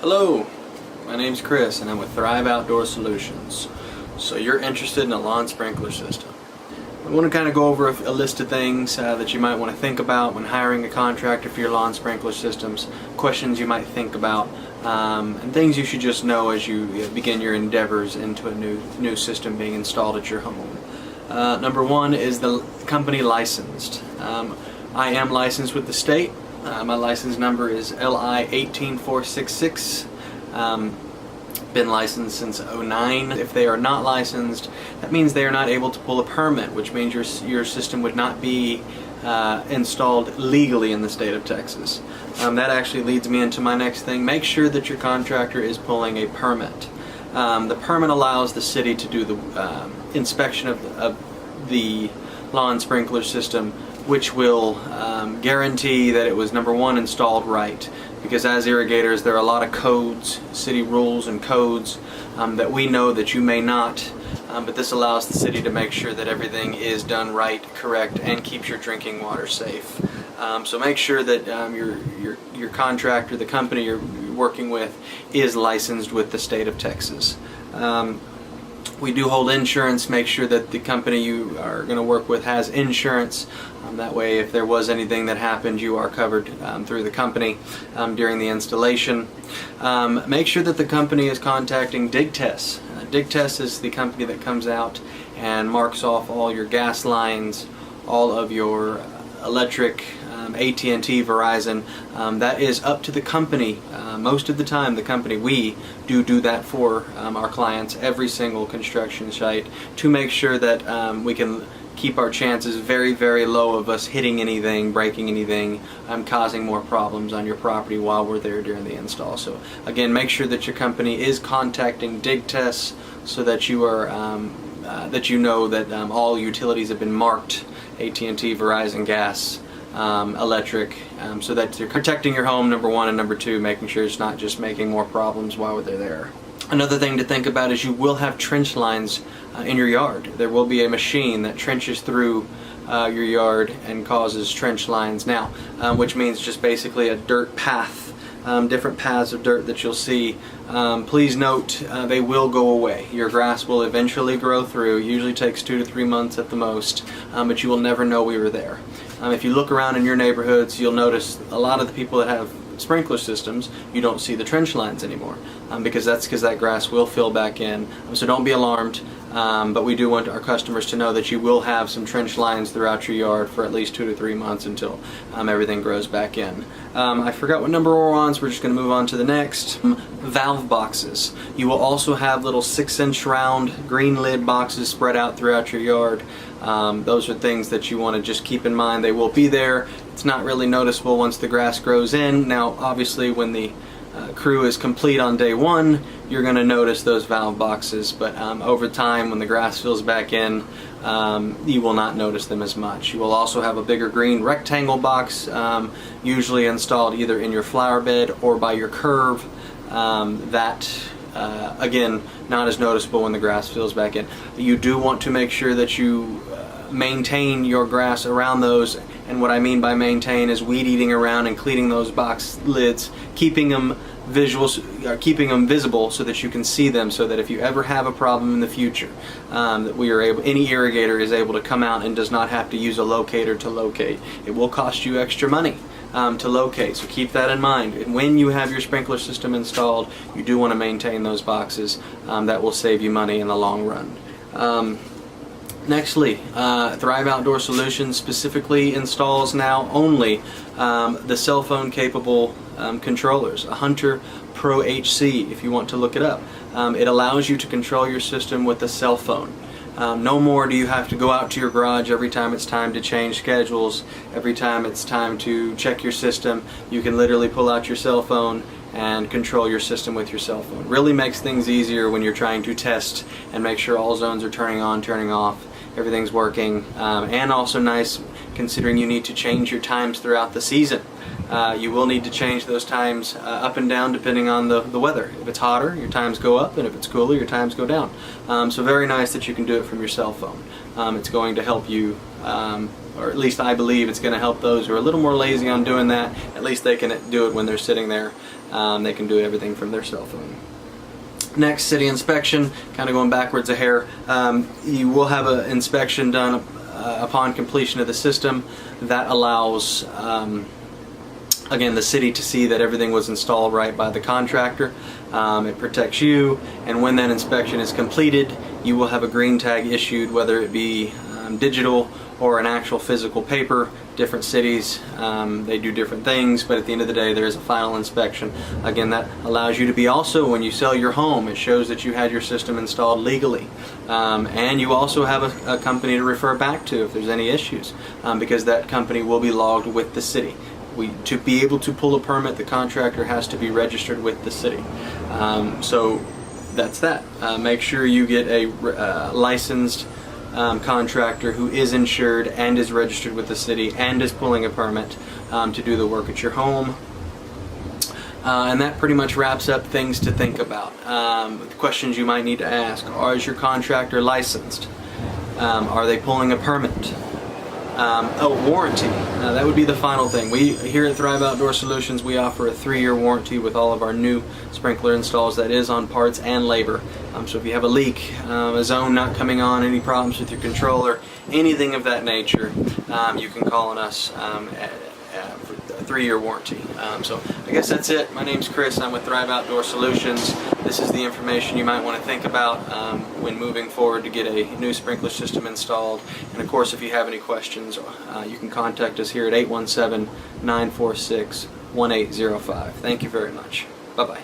Hello, my name's Chris and I'm with Thrive Outdoor Solutions. So you're interested in a lawn sprinkler system. I want to kind of go over a list of things that you might want to think about when hiring a contractor for your lawn sprinkler systems, questions you might think about, and things you should just know as you begin your endeavors into a new system being installed at your home. Number one is the company licensed. I am licensed with the state. My license number is LI 18466. Been licensed since '09. If they are not licensed, that means they are not able to pull a permit, which means your system would not be installed legally in the state of Texas. That actually leads me into my next thing. Make sure that your contractor is pulling a permit. The permit allows the city to do the inspection of the lawn sprinkler system, which will guarantee that it was, number one, installed right. Because as irrigators, there are a lot of codes, city rules and codes that we know that you may not, but this allows the city to make sure that everything is done right, correct, and keeps your drinking water safe. So make sure that your contractor, the company you're working with, is licensed with the state of Texas. We do hold insurance. Make sure that the company you are going to work with has insurance. That way, if there was anything that happened, you are covered through the company during the installation. Make sure that the company is contacting DigTest. DigTest is the company that comes out and marks off all your gas lines, all of your electric, AT&T, Verizon. That is up to the company. Most of the time, the company, we do that for our clients, every single construction site, to make sure that we can keep our chances very, very low of us hitting anything, breaking anything, causing more problems on your property while we're there during the install. So again, make sure that your company is contacting DigTest so that you are that you know that all utilities have been marked, AT&T, Verizon, gas, electric, so that you're protecting your home, number one, and number two, making sure it's not just making more problems while they're there. Another thing to think about is you will have trench lines in your yard. There will be a machine that trenches through your yard and causes trench lines now, which means just basically a dirt path, different paths of dirt that you'll see. Please note they will go away. Your grass will eventually grow through. It usually takes 2 to 3 months at the most, but you will never know we were there. If you look around in your neighborhoods, you'll notice a lot of the people that have sprinkler systems, you don't see the trench lines anymore, because that grass will fill back in. So don't be alarmed, but we do want our customers to know that you will have some trench lines throughout your yard for at least 2 to 3 months until everything grows back in. I forgot what number we're on, so we're just going to move on to the next. Valve boxes. You will also have little 6-inch round green lid boxes spread out throughout your yard. Those are things that you want to just keep in mind. They will be there. It's not really noticeable once the grass grows in. Now obviously when the crew is complete on day one, you're going to notice those valve boxes, but over time when the grass fills back in, you will not notice them as much. You will also have a bigger green rectangle box, usually installed either in your flower bed or by your curve. Again, not as noticeable when the grass fills back in. You do want to make sure that you maintain your grass around those, and what I mean by maintain is weed eating around and cleaning those box lids, keeping them visible so that you can see them, so that if you ever have a problem in the future, that any irrigator is able to come out and does not have to use a locator to locate. It will cost you extra money to locate, so keep that in mind. And when you have your sprinkler system installed, you do want to maintain those boxes. That will save you money in the long run. Nextly, Thrive Outdoor Solutions specifically installs now only the cell phone capable controllers, a Hunter Pro HC if you want to look it up. It allows you to control your system with a cell phone. No more do you have to go out to your garage every time it's time to change schedules, every time it's time to check your system. You can literally pull out your cell phone and control your system with your cell phone. Really makes things easier when you're trying to test and make sure all zones are turning on, turning off, everything's working, and also nice considering you need to change your times throughout the season. You will need to change those times up and down depending on the weather. If it's hotter, your times go up, and if it's cooler, your times go down. So very nice that you can do it from your cell phone. It's going to help you, or at least I believe it's going to help those who are a little more lazy on doing that. At least they can do it when they're sitting there They can do everything from their cell phone. Next, city inspection, kind of going backwards a hair. You will have an inspection done upon completion of the system. That allows, again, the city to see that everything was installed right by the contractor. It protects you, and when that inspection is completed, you will have a green tag issued, whether it be digital or an actual physical paper. Different cities, they do different things, but at the end of the day there is a final inspection. Again, that allows you to be also, when you sell your home, it shows that you had your system installed legally, and you also have a company to refer back to if there's any issues, because that company will be logged with the city. To be able to pull a permit, the contractor has to be registered with the city. So that's that. Make sure you get a licensed contractor who is insured and is registered with the city and is pulling a permit to do the work at your home. And that pretty much wraps up things to think about. The questions you might need to ask: is your contractor licensed? Are they pulling a permit? Warranty. That would be the final thing. We here at Thrive Outdoor Solutions, we offer a 3-year warranty with all of our new sprinkler installs. That is on parts and labor. So if you have a leak, a zone not coming on, any problems with your controller, anything of that nature, you can call on us for a 3-year warranty. So I guess that's it. My name's Chris. I'm with Thrive Outdoor Solutions. This is the information you might want to think about when moving forward to get a new sprinkler system installed. And of course, if you have any questions, you can contact us here at 817-946-1805. Thank you very much. Bye-bye.